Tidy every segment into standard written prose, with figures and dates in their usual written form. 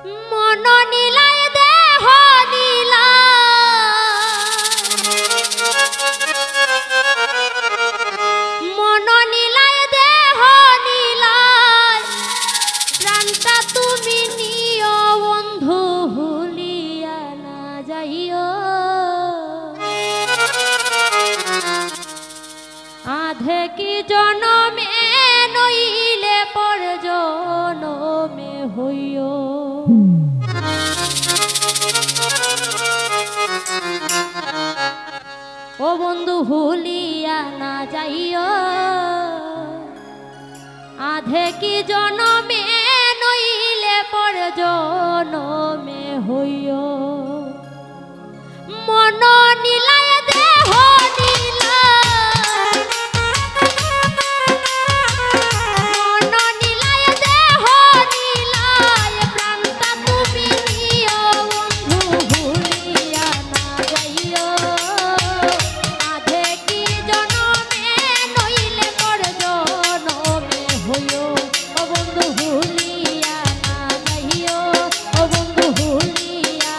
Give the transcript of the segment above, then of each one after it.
মন নীলায় দেহ নীলা মন নীলায় দেহ নীলায় প্রাণটা তুমি নিও বন্ধু ভুলিয়া না যাইও আধে কি জনমে নইলে পর জনমে হইও ও বন্ধু ভুলিয়া না যাইও আধে কি জনমে নইলে পর জনমে হইও মন নীলায় দেহ নীলা মন নীলায় দেহ নীলায় প্রাণটা তুমি নিও বন্ধু ভুলিয়া না যাইও আধে কি জনমে নইলে পর জনমে হইও ও বন্ধু ভুলিয়া না যাইও ও বন্ধু ভুলিয়া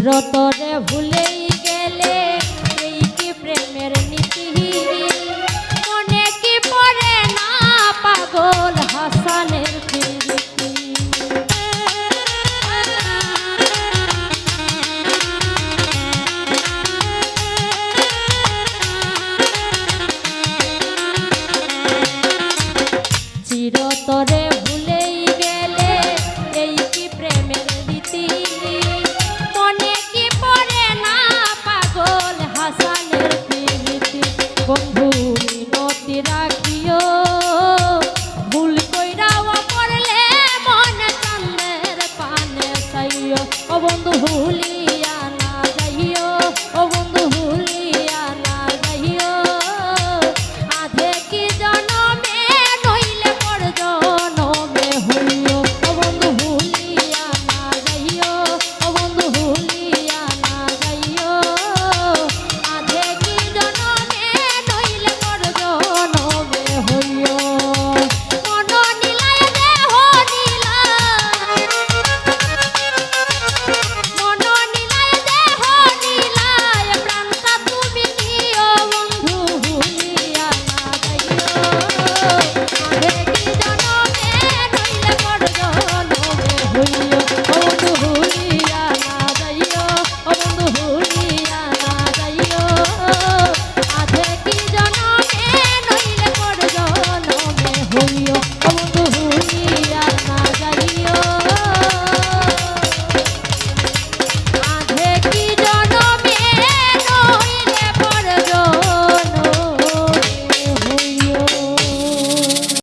চিরতরে ভুলেই গেলে এই কি প্রেমের নীতি মনে কি পড়ে না পাগল হাসানের প্রীতি চিরতরে ভুলেই গেলে এই কি প্রেমের রীতি মনে কি পড়ে না পাগল হাসানের প্রীতি বন্ধু মিনতি রাখিও ভুল কইরাও পড়লে মনে চন্দ্রের পানে চাইও ও বন্ধু ভুল